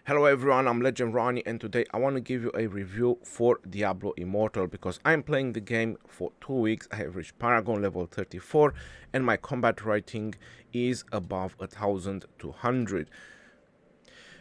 Hello everyone, I'm Legend Rhony, and today I want to give you a review for Diablo Immortal because I'm playing the game for 2 weeks. I have reached Paragon level 34 and my combat rating is above 1200.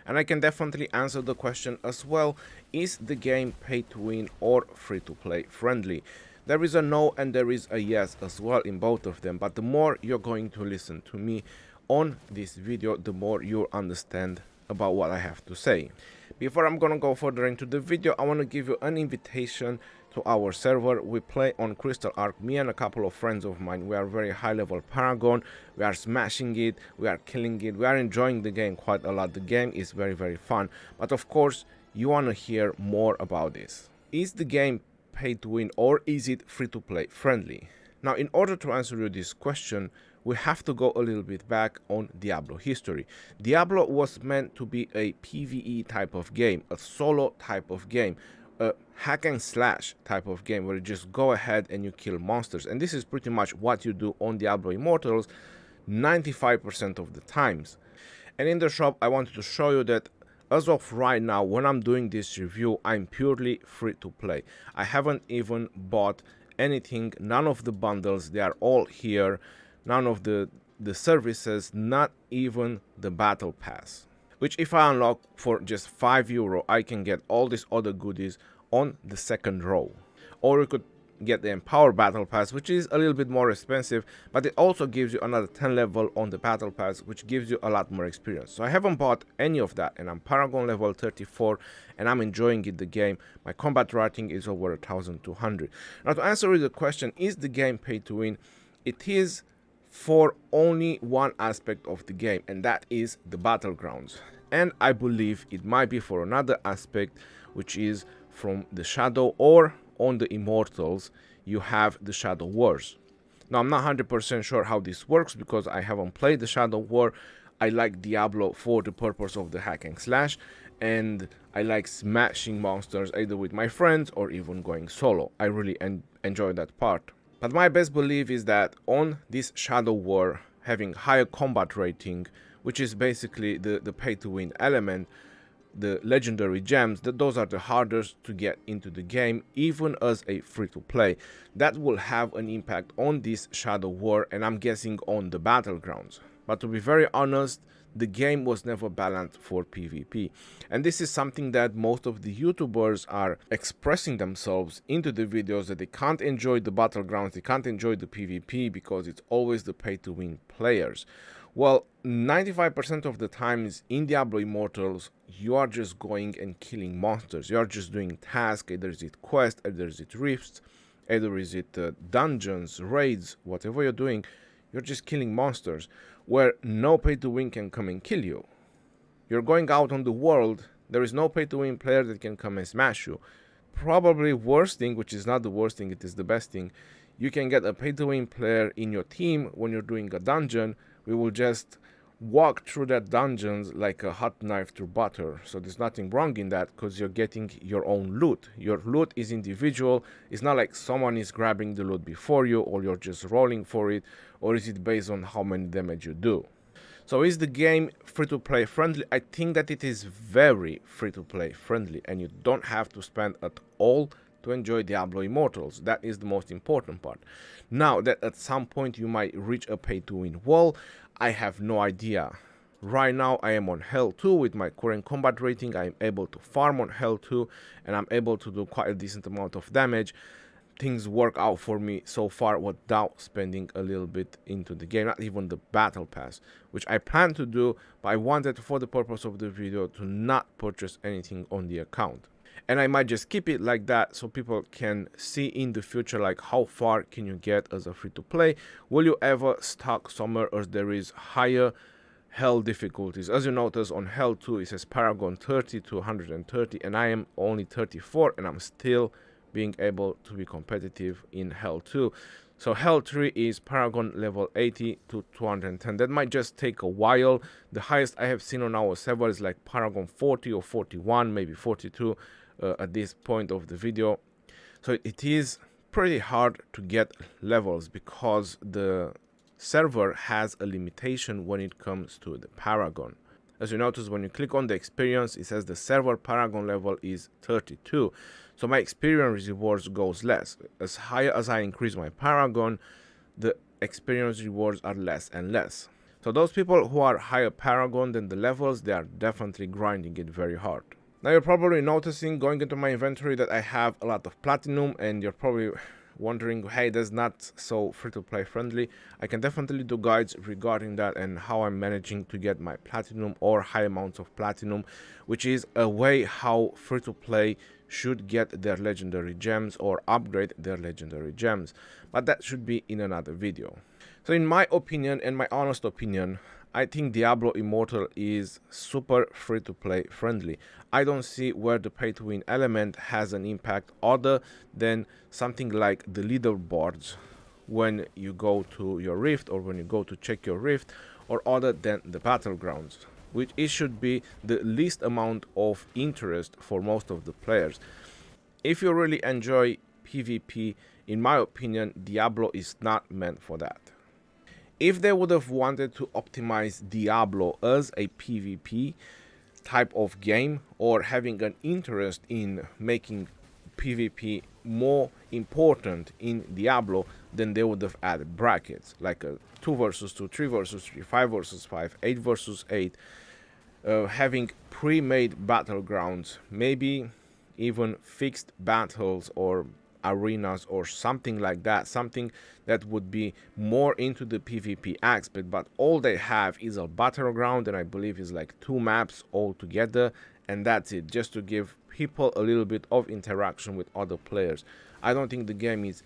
And I can definitely answer the question as well, is the game pay to win or free to play friendly? There is a no and there is a yes as well in both of them, but the more you're going to listen to me on this video, the more you'll understand about what I have to say. Before I'm gonna go further into the video, I want to give you an invitation to our server. We play on Crystal Arc, me and a couple of friends of mine. We are very high level Paragon, we are smashing it, we are killing it, we are enjoying the game quite a lot. The game is very fun, but of course you want to hear more about this. Is the game pay to win or is it free to play friendly? Now, in order to answer you this question, we have to go a little bit back on Diablo history. Diablo was meant to be a PvE type of game, a solo type of game, a hack and slash type of game where you just go ahead and you kill monsters. And this is pretty much what you do on Diablo Immortals 95% of the times. And in the shop, I wanted to show you that as of right now, when I'm doing this review, I'm purely free to play. I haven't even bought anything, none of the bundles, they are all here. None of the services, not even the battle pass, which if I unlock for just €5, I can get all these other goodies on the second row. Or you could get the Empower battle pass, which is a little bit more expensive, but it also gives you another 10 level on the battle pass, which gives you a lot more experience. So I haven't bought any of that, and I'm Paragon level 34 and I'm enjoying it, the game. My combat rating is over 1200. Now, to answer the question, is the game pay to win? It is for only one aspect of the game, and that is the battlegrounds. And I believe it might be for another aspect, which is from the Shadow, or on the Immortals you have the Shadow Wars. Now, I'm not 100% sure how this works because I haven't played the Shadow War. I like Diablo for the purpose of the hack and slash, and I like smashing monsters either with my friends or even going solo. I really enjoy that part. But my best belief is that on this Shadow War, having higher combat rating, which is basically the pay to win element, the legendary gems, those are the hardest to get into the game, even as a free to play. That will have an impact on this Shadow War, and I'm guessing on the battlegrounds. But to be very honest, the game was never balanced for PvP, and this is something that most of the YouTubers are expressing themselves into the videos, that they can't enjoy the battlegrounds, they can't enjoy the PvP because it's always the pay to win players. Well, 95% of the times in Diablo Immortals, you are just going and killing monsters. You are just doing tasks, either is it quests, either is it rifts, either is it dungeons, raids, whatever you're doing, you're just killing monsters, where no pay to win can come and kill you. You're going out on the world, there is no pay to win player that can come and smash you. Probably worst thing, which is not the worst thing, it is the best thing, you can get a pay to win player in your team when you're doing a dungeon. We will just walk through that dungeons like a hot knife through butter. So there's nothing wrong in that because you're getting your own loot. Your loot is individual. It's not like someone is grabbing the loot before you, or you're just rolling for it, or is it based on how many damage you do. So is the game free to play friendly? I think that it is very free to play friendly, and you don't have to spend at all to enjoy Diablo Immortals. That is the most important part. Now, that at some point you might reach a pay to win wall, I have no idea. Right now I am on Hell 2 with my current combat rating. I am able to farm on Hell 2 and I'm able to do quite a decent amount of damage. Things work out for me so far without spending a little bit into the game, not even the battle pass, which I plan to do, but I wanted, for the purpose of the video, to not purchase anything on the account. And I might just keep it like that so people can see in the future, like, how far can you get as a free to play. Will you ever stuck somewhere as there is higher Hell difficulties? As you notice, on Hell 2 it says Paragon 30 to 130 and I am only 34 and I'm still being able to be competitive in Hell 2. So Hell 3 is Paragon level 80 to 210. That might just take a while. The highest I have seen on our server is like Paragon 40 or 41, maybe 42 at this point of the video. So it is pretty hard to get levels because the server has a limitation when it comes to the Paragon. As you notice, when you click on the experience, it says the server Paragon level is 32. So my experience rewards goes less. As high as I increase my Paragon, the experience rewards are less and less. So those people who are higher Paragon than the levels, they are definitely grinding it very hard. Now you're probably noticing going into my inventory that I have a lot of platinum, and you're probably wondering, hey, that's not so free-to-play friendly. I can definitely do guides regarding that and how I'm managing to get my platinum or high amounts of platinum, which is a way how free-to-play should get their legendary gems or upgrade their legendary gems, but that should be in another video. So in my opinion, and my honest opinion, I think Diablo Immortal is super free-to-play friendly. I don't see where the pay-to-win element has an impact other than something like the leaderboards when you go to your rift or when you go to check your rift, or other than the battlegrounds, which it should be the least amount of interest for most of the players. If you really enjoy PvP, in my opinion, Diablo is not meant for that. If they would have wanted to optimize Diablo as a PvP type of game, or having an interest in making PvP more important in Diablo, then they would have added brackets like a 2 versus 2, 3 versus 3, 5 versus 5, 8 versus 8, having pre-made battlegrounds, maybe even fixed battles or arenas or something like that, something that would be more into the PvP aspect. But all they have is a battleground, and I believe is like 2 maps all together, and that's it, just to give people a little bit of interaction with other players. I don't think the game is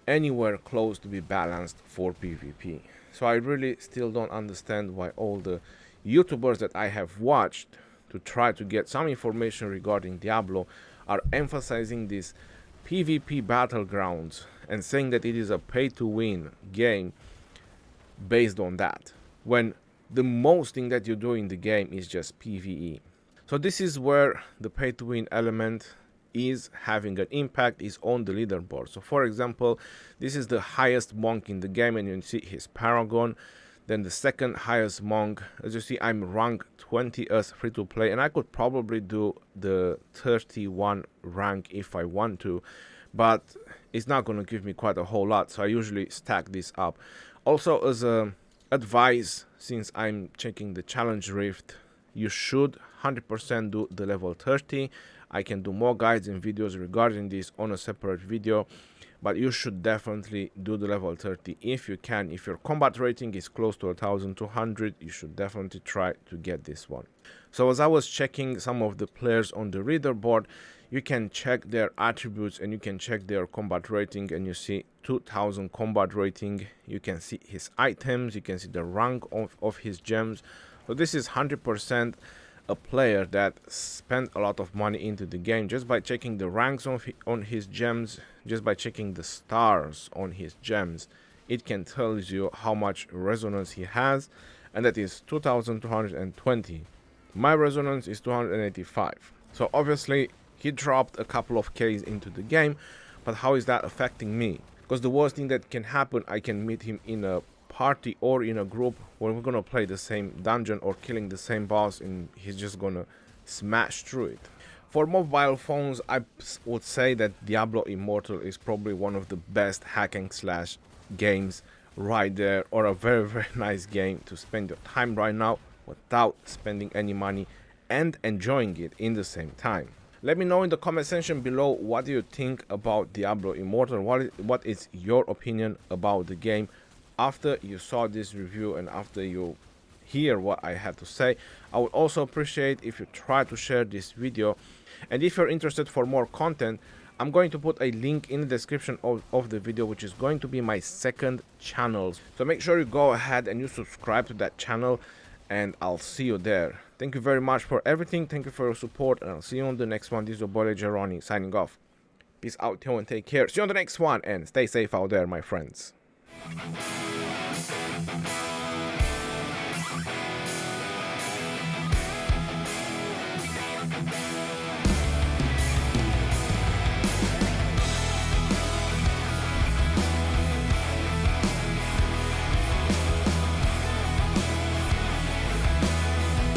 anywhere close to be balanced for PvP. So I really still don't understand why all the YouTubers that I have watched to try to get some information regarding Diablo are emphasizing this PvP battlegrounds and saying that it is a pay-to-win game based on that, when the most thing that you do in the game is just PvE. So this is where the pay-to-win element is having an impact, is on the leaderboard. So for example, this is the highest monk in the game, and you can see his Paragon. Then the second highest monk, as you see, I'm rank 20 as free-to-play, and I could probably do the 31 rank if I want to, but it's not going to give me quite a whole lot, so I usually stack this up. Also, as a advice, since I'm checking the challenge rift, you should 100% do the level 30. I can do more guides and videos regarding this on a separate video, but you should definitely do the level 30 if you can. If your combat rating is close to 1200, you should definitely try to get this one. So as I was checking some of the players on the leaderboard, you can check their attributes and you can check their combat rating, and you see 2000 combat rating. You can see his items, you can see the rank of his gems. So this is 100% a player that spent a lot of money into the game just by checking the ranks on his gems, just by checking the stars on his gems. It can tell you how much resonance he has, and that is 2220. My resonance is 285. So obviously he dropped a couple of Ks into the game, but how is that affecting me? Because the worst thing that can happen, I can meet him in a party or in a group where we're gonna play the same dungeon or killing the same boss, and he's just gonna smash through it. For mobile phones, I would say that Diablo Immortal is probably one of the best hack and slash games right there, or a very, very nice game to spend your time right now without spending any money and enjoying it in the same time. Let me know in the comment section below, what do you think about Diablo Immortal? What is your opinion about the game after you saw this review and after you hear what I had to say? I would also appreciate if you try to share this video, and if you're interested for more content, I'm going to put a link in the description of the video, which is going to be my second channel. So make sure you go ahead and you subscribe to that channel, and I'll see you there. Thank you very much for everything. Thank you for your support, and I'll see you on the next one. This is your boy Rhony signing off. Peace out, and take care. See you on the next one, and stay safe out there, my friends.